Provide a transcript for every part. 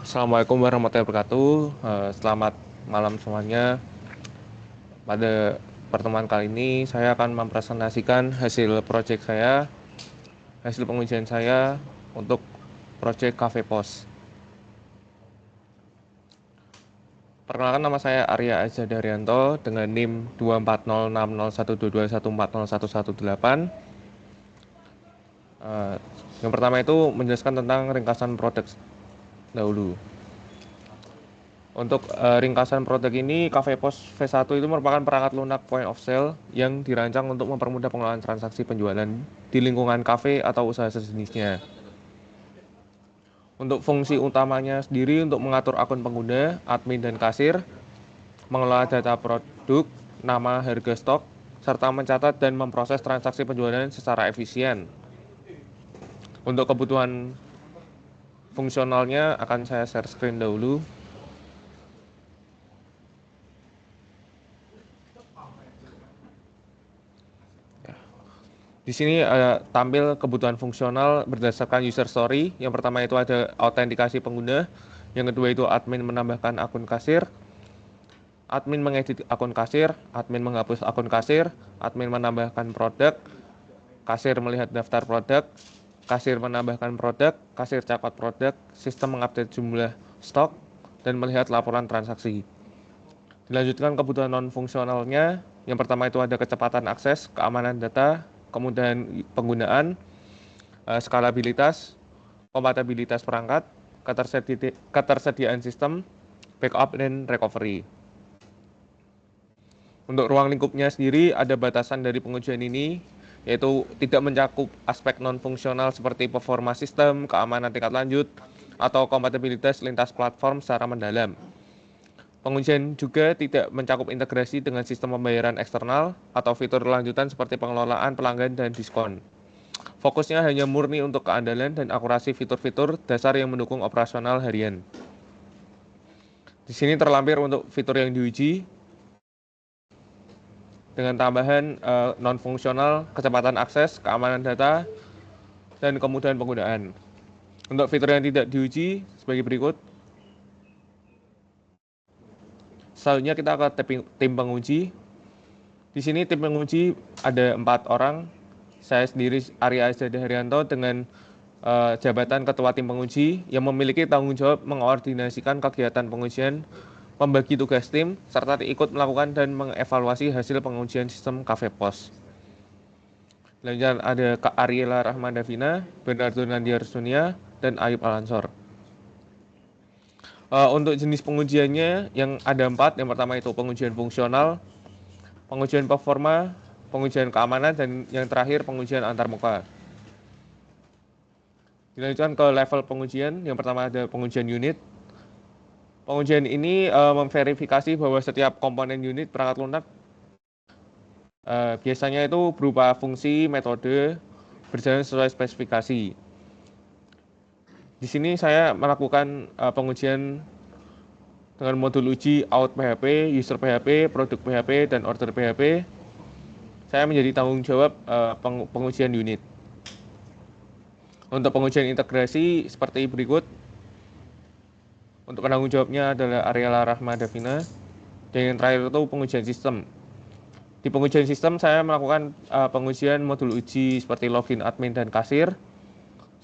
Assalamualaikum warahmatullahi wabarakatuh. Selamat malam semuanya. Pada pertemuan kali ini saya akan mempresentasikan hasil proyek saya, hasil pengujian saya untuk proyek Cafe Pos. Perkenalkan, nama saya Arya Aza Daryanto dengan NIM 240601221401118. Yang pertama itu menjelaskan tentang ringkasan produk dahulu. Untuk ringkasan produk ini, Cafe Pos V1 itu merupakan perangkat lunak point of sale yang dirancang untuk mempermudah pengelolaan transaksi penjualan di lingkungan kafe atau usaha sejenisnya. Untuk fungsi utamanya sendiri untuk mengatur akun pengguna, admin dan kasir, mengelola data produk, nama, harga stok, serta mencatat dan memproses transaksi penjualan secara efisien. Untuk kebutuhan fungsionalnya akan saya share screen dahulu. Di sini tampil kebutuhan fungsional berdasarkan user story. Yang pertama itu ada autentikasi pengguna. Yang kedua itu admin menambahkan akun kasir, admin mengedit akun kasir, admin menghapus akun kasir, admin menambahkan produk, kasir melihat daftar produk, kasir menambahkan produk, kasir catat produk, sistem mengupdate jumlah stok, dan melihat laporan transaksi. Dilanjutkan kebutuhan non-fungsionalnya. Yang pertama itu ada kecepatan akses, keamanan data, kemudahan penggunaan, skalabilitas, kompatibilitas perangkat, ketersediaan sistem, backup, dan recovery. Untuk ruang lingkupnya sendiri ada batasan dari pengujian ini, yaitu tidak mencakup aspek non-fungsional seperti performa sistem, keamanan tingkat lanjut, atau kompatibilitas lintas platform secara mendalam. Pengujian juga tidak mencakup integrasi dengan sistem pembayaran eksternal atau fitur lanjutan seperti pengelolaan pelanggan dan diskon. Fokusnya hanya murni untuk keandalan dan akurasi fitur-fitur dasar yang mendukung operasional harian. Di sini terlampir untuk fitur yang diuji dengan tambahan non-fungsional, kecepatan akses, keamanan data, dan kemudahan penggunaan. Untuk fitur yang tidak diuji sebagai berikut. Selanjutnya kita ke tim penguji. Di sini tim penguji ada 4 orang. Saya sendiri Arya Azada Haryanto dengan jabatan Ketua Tim Penguji yang memiliki tanggung jawab mengkoordinasikan kegiatan pengujian, membagi tugas tim, serta ikut melakukan dan mengevaluasi hasil pengujian sistem Cafe Pos. Selanjutnya ada Kak Ariela Rahman Davina, Bernardo Nandiar Sunia, dan Ayub Alansor. Untuk jenis pengujiannya yang ada 4, yang pertama itu pengujian fungsional, pengujian performa, pengujian keamanan, dan yang terakhir pengujian antarmuka. Dilanjutkan ke level pengujian, yang pertama ada pengujian unit. Pengujian ini memverifikasi bahwa setiap komponen unit perangkat lunak biasanya itu berupa fungsi, metode, berjalan sesuai spesifikasi. Di sini saya melakukan pengujian dengan modul uji out PHP, user PHP, produk PHP, dan order PHP. Saya menjadi tanggung jawab pengujian unit. Untuk pengujian integrasi seperti berikut. Untuk penanggung jawabnya adalah Ariela Rahma Davina. Dan yang terakhir itu pengujian sistem. Di pengujian sistem saya melakukan pengujian modul uji seperti login admin dan kasir,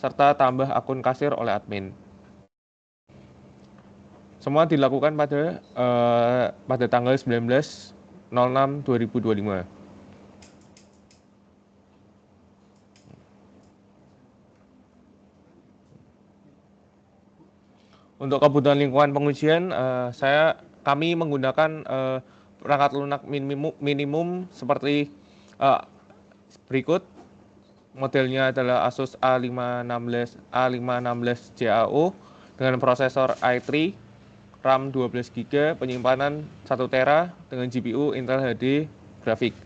serta tambah akun kasir oleh admin. Semua dilakukan pada tanggal 19/06/2025. Untuk kebutuhan lingkungan pengujian, kami menggunakan perangkat lunak minimum seperti berikut. Modelnya adalah Asus A516 JAO dengan prosesor i3, RAM 12 GB, penyimpanan 1 TB dengan GPU Intel HD grafik.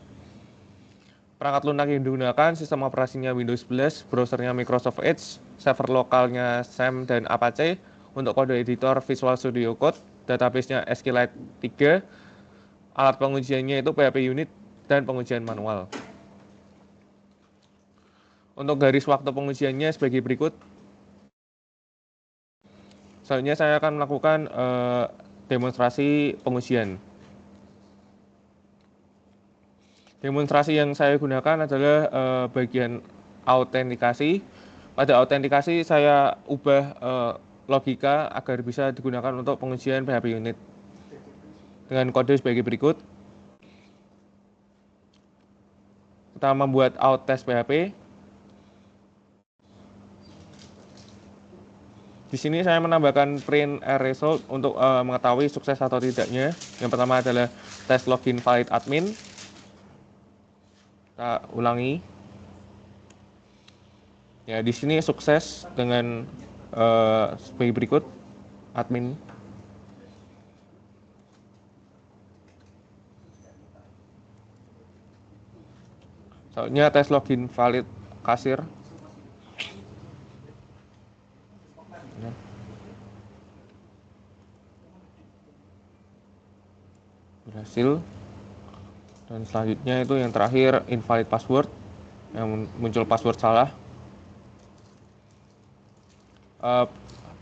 Perangkat lunak yang digunakan sistem operasinya Windows 11, browsernya Microsoft Edge, server lokalnya SAM dan Apache. Untuk kode editor Visual Studio Code, database-nya SQLite 3, alat pengujiannya itu PHP unit dan pengujian manual. Untuk garis waktu pengujiannya sebagai berikut. Selanjutnya saya akan melakukan demonstrasi pengujian. Demonstrasi yang saya gunakan adalah bagian autentikasi. Pada autentikasi saya ubah logika agar bisa digunakan untuk pengujian PHP unit dengan kode sebagai berikut. Kita membuat out test PHP. Di sini saya menambahkan print result untuk mengetahui sukses atau tidaknya. Yang pertama adalah test login valid admin. Kita ulangi. Ya, di sini sukses dengan sebagai berikut admin. Soalnya tes login valid kasir. Berhasil. Dan selanjutnya itu yang terakhir invalid password, yang muncul password salah.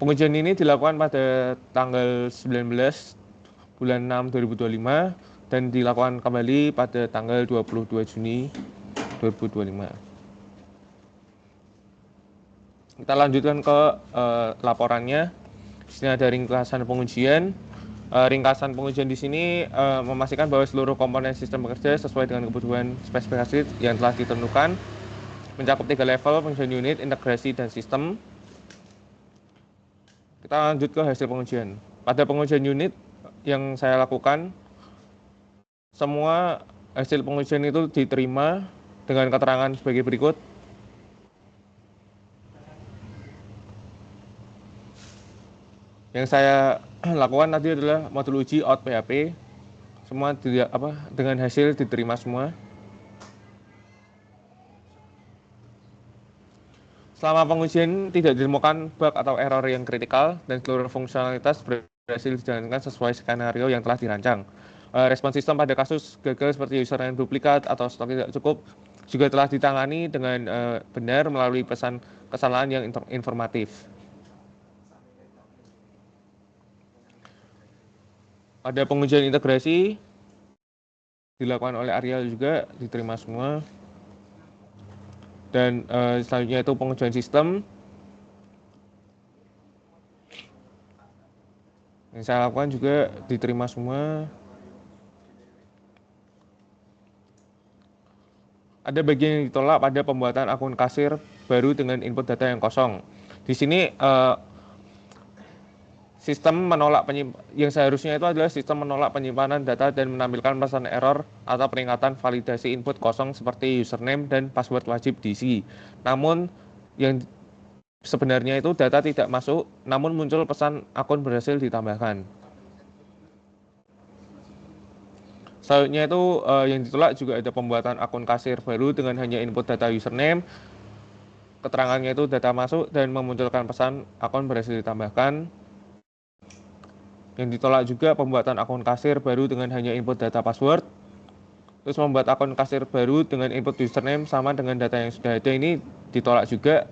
Pengujian ini dilakukan pada tanggal 19 bulan 6 2025 dan dilakukan kembali pada tanggal 22 Juni 2025. Kita lanjutkan ke laporannya. Di sini ada ringkasan pengujian. Ringkasan pengujian di sini memastikan bahwa seluruh komponen sistem bekerja sesuai dengan kebutuhan spesifikasi yang telah ditentukan, mencakup 3 level pengujian unit, integrasi, dan sistem. Kita lanjut ke hasil pengujian. Pada pengujian unit yang saya lakukan, semua hasil pengujian itu diterima dengan keterangan sebagai berikut. Yang saya lakukan tadi adalah modul uji out PHP. Semua dengan hasil diterima semua. Selama pengujian tidak ditemukan bug atau error yang kritikal dan seluruh fungsionalitas berhasil dijalankan sesuai skenario yang telah dirancang. Respon sistem pada kasus gagal seperti username duplikat atau stok tidak cukup juga telah ditangani dengan benar melalui pesan kesalahan yang informatif. Pada pengujian integrasi dilakukan oleh Ariel juga diterima semua. Dan selanjutnya itu pengujian sistem. Yang saya lakukan juga diterima semua. Ada bagian yang ditolak pada pembuatan akun kasir baru dengan input data yang kosong. Di sini sistem menolak yang seharusnya itu adalah sistem menolak penyimpanan data dan menampilkan pesan error atau peringatan validasi input kosong seperti username dan password wajib diisi. Namun yang sebenarnya itu data tidak masuk, namun muncul pesan akun berhasil ditambahkan. Selanjutnya itu yang ditolak juga ada pembuatan akun kasir baru dengan hanya input data username, keterangannya itu data masuk dan memunculkan pesan akun berhasil ditambahkan. Yang ditolak juga pembuatan akun kasir baru dengan hanya input data password. Terus membuat akun kasir baru dengan input username sama dengan data yang sudah ada, ini ditolak juga.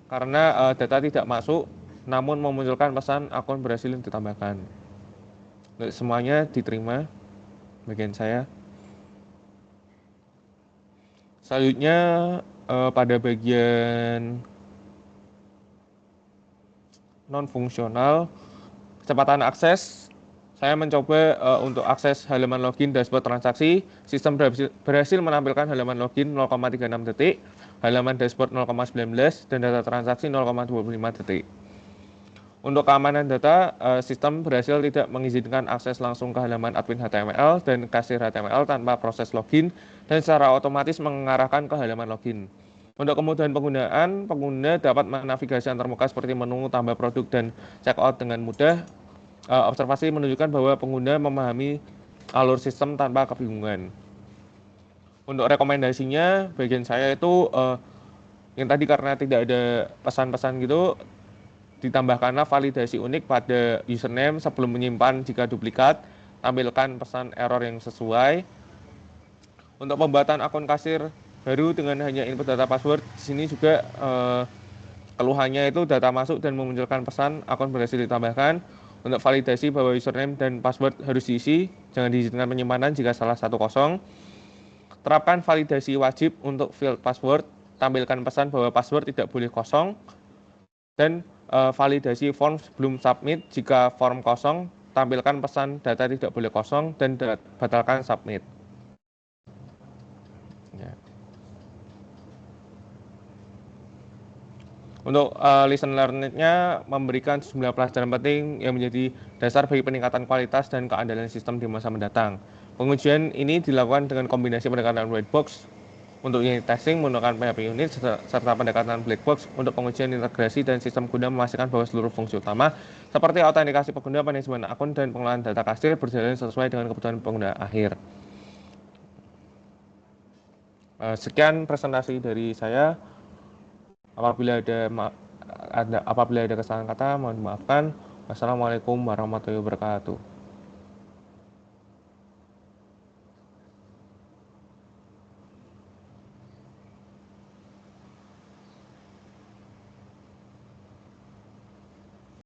Karena data tidak masuk, namun memunculkan pesan akun berhasil ditambahkan. Semuanya diterima bagian saya. Selanjutnya pada bagian non-fungsional, kecepatan akses, saya mencoba untuk akses halaman login dashboard transaksi. Sistem berhasil menampilkan halaman login 0,36 detik, halaman dashboard 0,19, dan data transaksi 0,25 detik. Untuk keamanan data, sistem berhasil tidak mengizinkan akses langsung ke halaman admin HTML dan kasir HTML tanpa proses login, dan secara otomatis mengarahkan ke halaman login. Untuk kemudahan penggunaan, pengguna dapat menavigasi antar muka seperti menu, tambah produk, dan checkout dengan mudah. Observasi menunjukkan bahwa pengguna memahami alur sistem tanpa kebingungan. Untuk rekomendasinya, bagian saya itu yang tadi karena tidak ada pesan-pesan gitu, ditambahkanlah validasi unik pada username sebelum menyimpan jika duplikat, tampilkan pesan error yang sesuai. Untuk pembuatan akun kasir baru dengan hanya input data password, di sini juga Keluhannya itu data masuk dan memunculkan pesan akun berhasil ditambahkan. Untuk validasi bahwa username dan password harus diisi, jangan diizinkan penyimpanan jika salah satu kosong. Terapkan validasi wajib untuk field password, tampilkan pesan bahwa password tidak boleh kosong. Dan validasi form sebelum submit, jika form kosong, tampilkan pesan data tidak boleh kosong dan batalkan submit. Ya. Untuk lesson learned-nya memberikan sejumlah pelajaran penting yang menjadi dasar bagi peningkatan kualitas dan keandalan sistem di masa mendatang. Pengujian ini dilakukan dengan kombinasi pendekatan white box untuk unit testing menggunakan PHP unit serta pendekatan black box untuk pengujian integrasi dan sistem guna memastikan bahwa seluruh fungsi utama seperti autentikasi pengguna, manajemen akun, dan pengelolaan data kasir berjalan sesuai dengan kebutuhan pengguna akhir. Sekian presentasi dari saya. Apabila ada kesalahan kata, mohon dimaafkan. Wassalamualaikum warahmatullahi wabarakatuh.